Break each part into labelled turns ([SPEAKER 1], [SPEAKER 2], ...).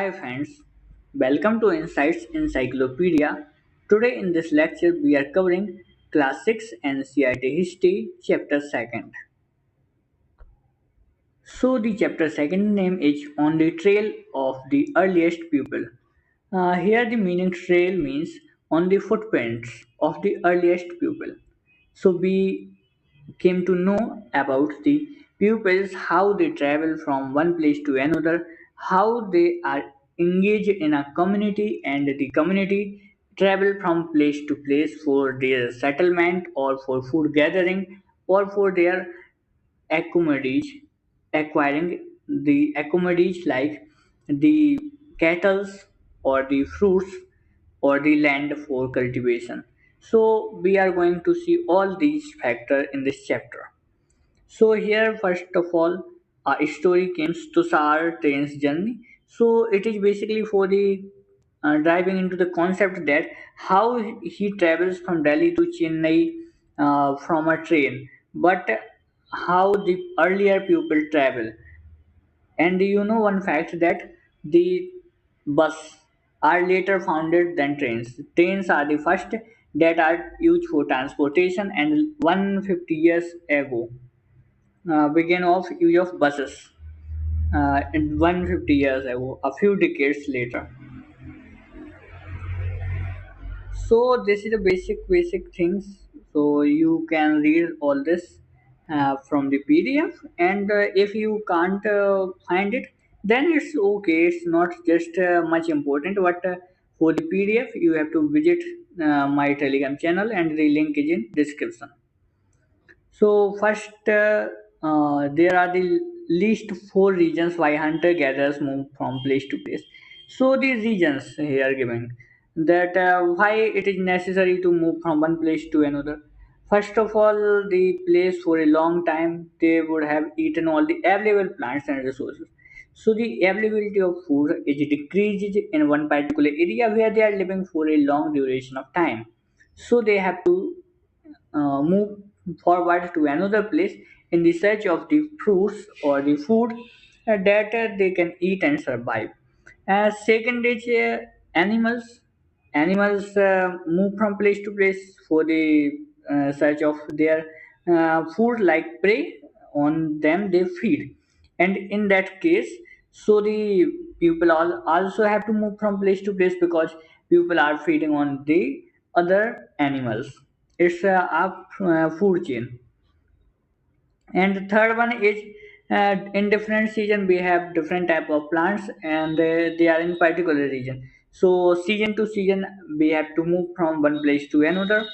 [SPEAKER 1] Hi friends, welcome to Insights Encyclopedia. Today in this lecture we are covering Class 6 NCERT History Chapter 2nd. So the chapter 2nd name is On the Trail of the Earliest Pupil. Here the meaning trail means on the footprints of the earliest pupil. So we came to know about the pupils, how they travel from one place to another, how they are engaged in a community, and the community travel from place to place for their settlement or for food gathering or for their accommodations, acquiring the accommodations like the cattle or the fruits or the land for cultivation. So we are going to see all these factors in this chapter. So here, first of all, a story comes to Sar train's journey. So it is basically for the driving into the concept that how he travels from Delhi to Chennai from a train, but how the earlier people travel. And you know one fact that the bus are later founded than trains. Trains are the first that are used for transportation, and 150 years ago began of use of buses in 150 years ago, a few decades later. So this is the basic things. So you can read all this from the PDF, and if you can't find it, then it's okay. It's not just much important, but for the PDF, you have to visit my Telegram channel, and the link is in description. So first, there are the least four regions why hunter-gatherers move from place to place. So these regions here given that why it is necessary to move from one place to another. First of all, the place for a long time they would have eaten all the available plants and resources. So the availability of food is decreased in one particular area where they are living for a long duration of time. So they have to move forward to another place in the search of the fruits or the food that they can eat and survive. Second is animals. Animals move from place to place for the search of their food like prey. On them they feed, and in that case, so the people all also have to move from place to place because people are feeding on the other animals. It's a food chain. And the third one is in different season we have different type of plants, and they are in particular region. So season to season we have to move from one place to another.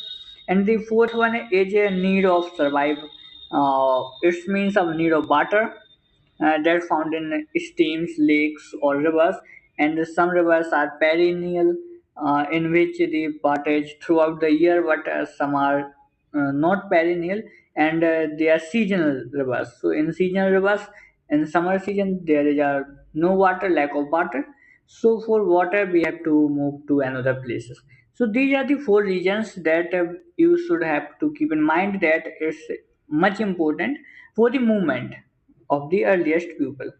[SPEAKER 1] And the fourth one is a need of survive. It means of need of water that found in streams, lakes, or rivers. And some rivers are perennial, in which the water is throughout the year, but some are not perennial, and they are seasonal rivers. So in seasonal rivers, in summer season there is no water, lack of water. So for water we have to move to another places. So these are the four regions that you should have to keep in mind, that it's much important for the movement of the earliest pupil.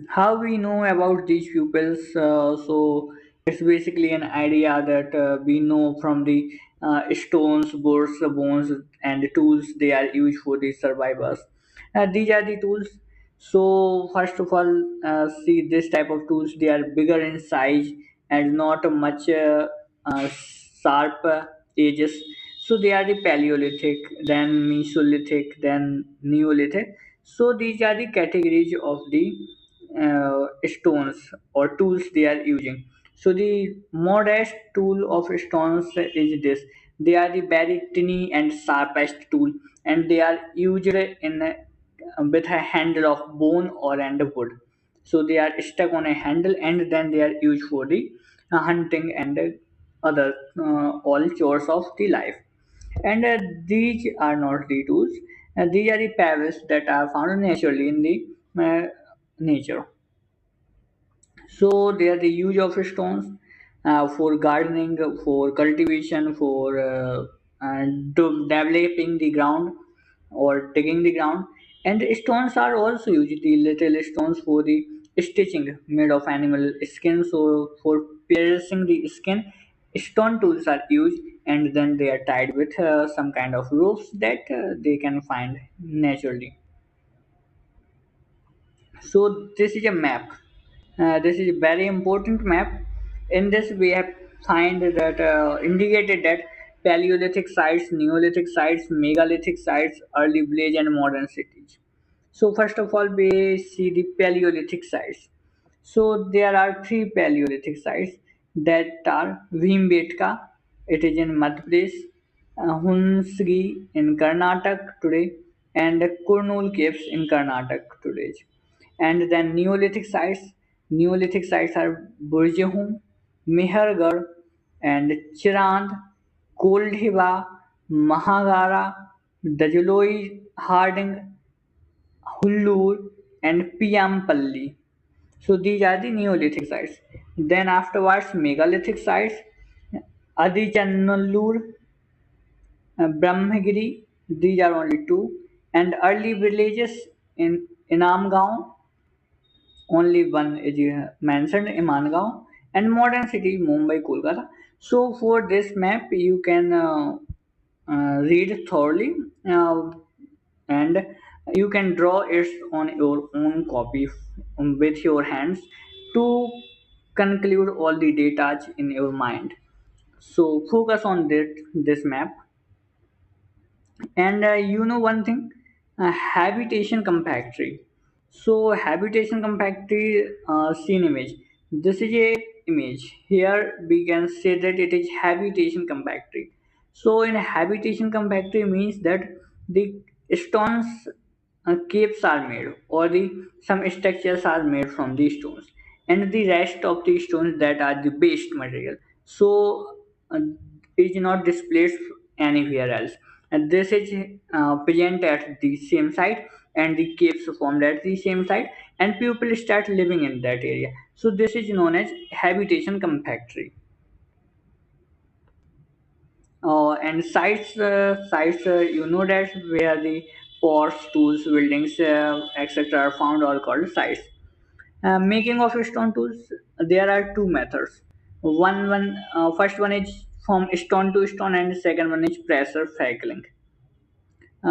[SPEAKER 1] How we know about these pupils? So it's basically an idea that we know from the stones, boards, bones, and the tools they are used for the survivors. These are the tools. So first of all, see this type of tools. They are bigger in size and not much sharp edges. So they are the Paleolithic, then Mesolithic, then Neolithic. So these are the categories of the stones or tools they are using. So the modest tool of stones is this. They are the very tiny and sharpest tool, and they are used in with a handle of bone or and wood. So they are stuck on a handle, and then they are used for the hunting and other all chores of the life. And these are not the tools. These are the pebbles that are found naturally in the nature. So they are the use of stones for gardening, for cultivation, for to developing the ground or digging the ground. And the stones are also used, the little stones for the stitching made of animal skin. So for piercing the skin, stone tools are used, and then they are tied with some kind of ropes that they can find naturally. So this is a map. This is a very important map. In this, we have find that indicated that Paleolithic sites, Neolithic sites, megalithic sites, early village, and modern cities. So first of all, we see the Paleolithic sites. So there are three Paleolithic sites that are Bhimbetka, it is in Madhya Pradesh, Hunsgi in Karnataka today, and Kurnool Caves in Karnataka today. And then Neolithic sites are Burjahum, Mehergarh, and Chirand, Koldhiva, Mahagara, Dajuloi, Harding, Hullur, and Piyampalli. So these are the Neolithic sites. Then afterwards, megalithic sites, Adichanallur, Brahmagiri, these are only two. And early villages in Inamgaon, only one is mentioned, Imangaon, and modern city Mumbai, Kolkata. So for this map, you can read thoroughly, uh, and you can draw it on your own copy with your hands to conclude all the data in your mind. So focus on this map. And you know one thing, habitation compactry. So habitation compactry, scene image. This is a image. Here we can say that it is habitation compactry. So in habitation compactry means that the stones capes are made, or the some structures are made from these stones, and the rest of the stones that are the base material. So uh, is not displayed anywhere else, and this is present at the same site, and the caves formed at the same site, and people start living in that area. So this is known as habitation compactry. And sites, you know that where the pots, tools, buildings, etc. are found, are called sites. Making of stone tools, there are two methods. First one is from stone to stone, and second one is pressure cycling.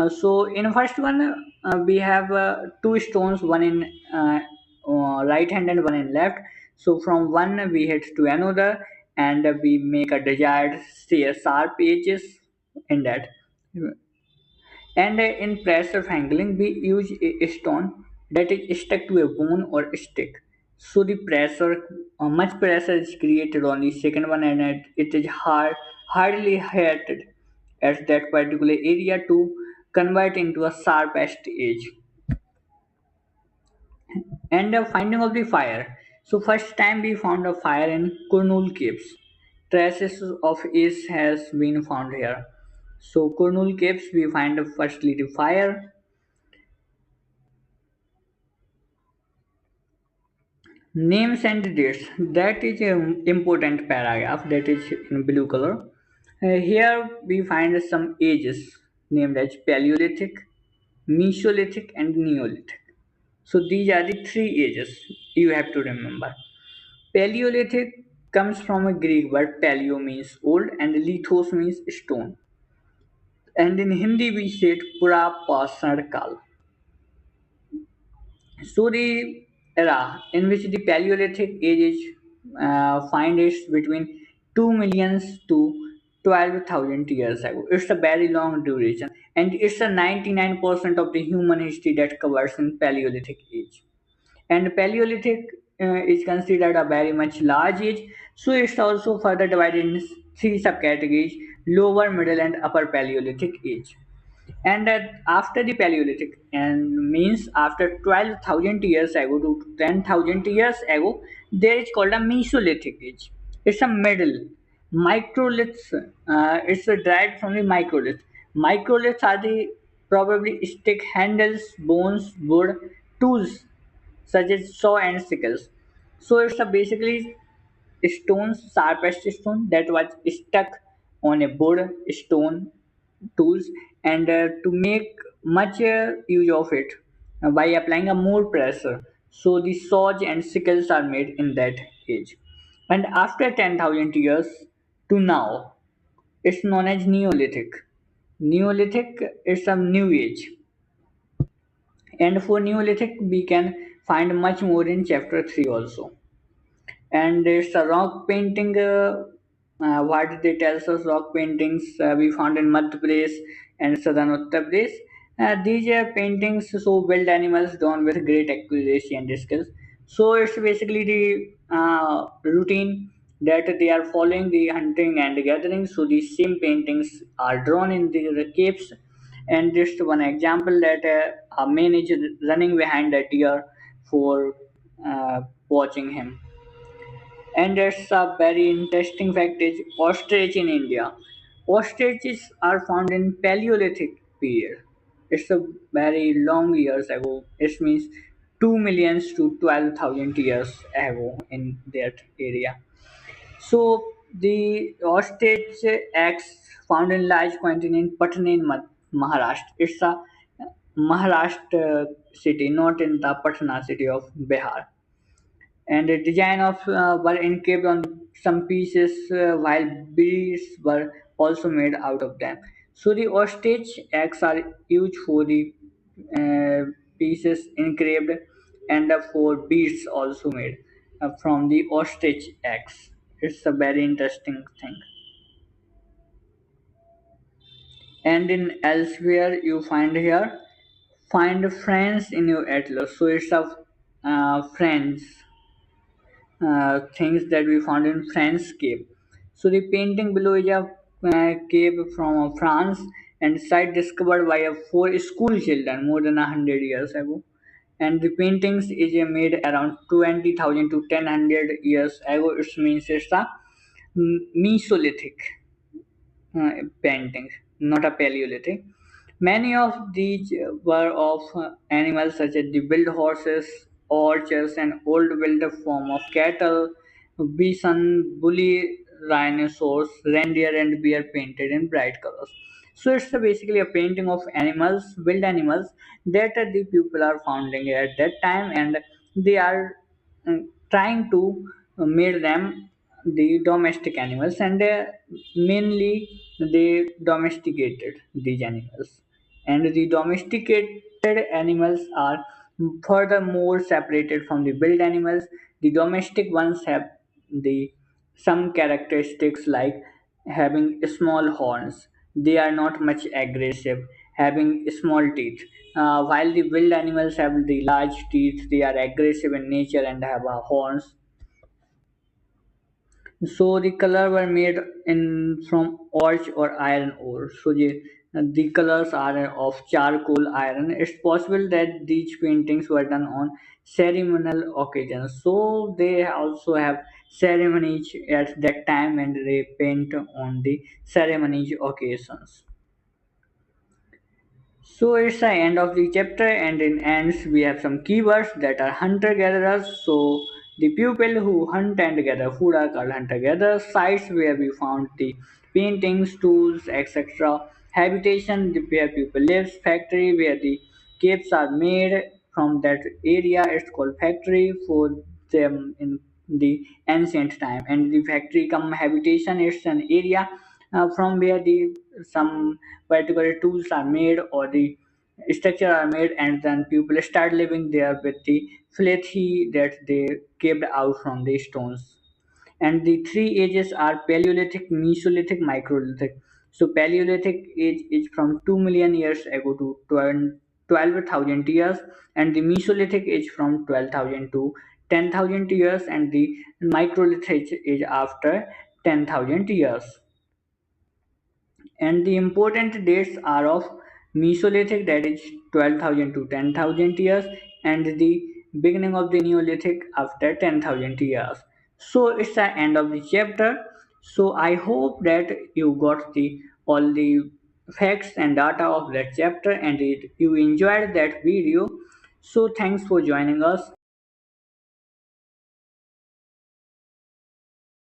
[SPEAKER 1] So in first one, we have two stones, one in right hand and one in left. So from one we hit to another, and we make a desired sharp edges in that. And in pressure handling, we use a stone that is stuck to a bone or stick. So the pressure, much pressure is created on the second one, and it is hardly hit at that particular area to convert into a sharpest edge. And the finding of the fire. So first time we found a fire in Kurnool Caves. Traces of it has been found here. So Kurnool Caves, we find firstly the fire. Names and dates. That is an important paragraph that is in blue color. Here we find some ages named as Paleolithic, Mesolithic, and Neolithic. So these are the three ages you have to remember. Paleolithic comes from a Greek word paleo means old and lithos means stone. And in Hindi we say Pura Pasar Kal. So the era in which the Paleolithic age is find is between 2 millions to 12,000 years ago. It's a very long duration, and it's a 99% of the human history that covers in Paleolithic age. And Paleolithic is considered a very much large age, so it's also further divided in three subcategories: lower, middle, and upper Paleolithic age. And after the Paleolithic, and means after 12,000 years ago to 10,000 years ago, there is called a Mesolithic age. It's a middle. Microliths, it's derived from the microlith. Microliths are the probably stick handles, bones, wood, tools such as saw and sickles. So it's a basically stones, sharpest stone that was stuck on a board, stone, tools, and to make much use of it by applying a more pressure. So the swords and sickles are made in that age. And after 10,000 years to now, it's known as Neolithic. Neolithic is a new age. And for Neolithic, we can find much more in chapter 3 also. And it's a rock painting. What they tell us, rock paintings we found in Madhya Pradesh and southern Uttar Pradesh. These paintings show wild animals drawn with great accuracy and skills. So it's basically the routine that they are following, the hunting and gathering. So the same paintings are drawn in the caves. And just one example that a man is running behind a deer for watching him. And that's a very interesting fact is ostrich in India. Ostriches are found in Paleolithic period. It's a very long years ago. It means 2 million to 12,000 years ago in that area. So the ostrich eggs found in large quantity in Patna in Maharashtra. It's a Maharashtra city, not in the Patna city of Bihar. And the design of were engraved on some pieces while beads were also made out of them. So the ostrich eggs are used for the uh, pieces engraved and for beads also made from the ostrich eggs. It's a very interesting thing. And in elsewhere you find here, find friends in your atlas. So it's a friends things that we found in France cave. So the painting below is a cave from France and site discovered by four school children more than 100 years ago. And the paintings is made around 20,000 to 1000 years ago. It means it's a Mesolithic paintings, not a Paleolithic. Many of these were of animals such as the wild horses, orchards, and old wild form of cattle, bison, bully, rhinoceros, reindeer, and bear painted in bright colors. So it's basically a painting of animals, wild animals that the people are founding at that time, and they are trying to make them the domestic animals, and mainly they domesticated these animals, and the domesticated animals are furthermore separated from the wild animals. The domestic ones have the some characteristics like having small horns. They are not much aggressive, having small teeth. While the wild animals have the large teeth, they are aggressive in nature and have horns. So the color were made in from orch or iron ore. So the colors are of charcoal iron. It's possible that these paintings were done on ceremonial occasions. So they also have ceremonies at that time and they paint on the ceremonies occasions. So it's the end of the chapter, and in ends we have some keywords that are hunter gatherers. So the people who hunt and gather food are called hunter gatherers. Sites where we found the paintings, tools, etc. Habitation where people live. Factory where the capes are made from that area. It's called factory for them in the ancient time. And the factory come habitation. It's an area from where the some particular tools are made or the structure are made, and then people start living there with the flethi that they carved out from the stones. And the three ages are Paleolithic, Mesolithic, Microlithic. So Paleolithic age is from 2 million years ago to 12,000 years, and the Mesolithic age from 12,000 to 10,000 years, and the Microlithic age after 10,000 years. And the important dates are of Mesolithic, that is 12,000 to 10,000 years, and the beginning of the Neolithic after 10,000 years. So it's the end of the chapter. So I hope that you got the all the facts and data of that chapter, and you enjoyed that video. So thanks for joining us.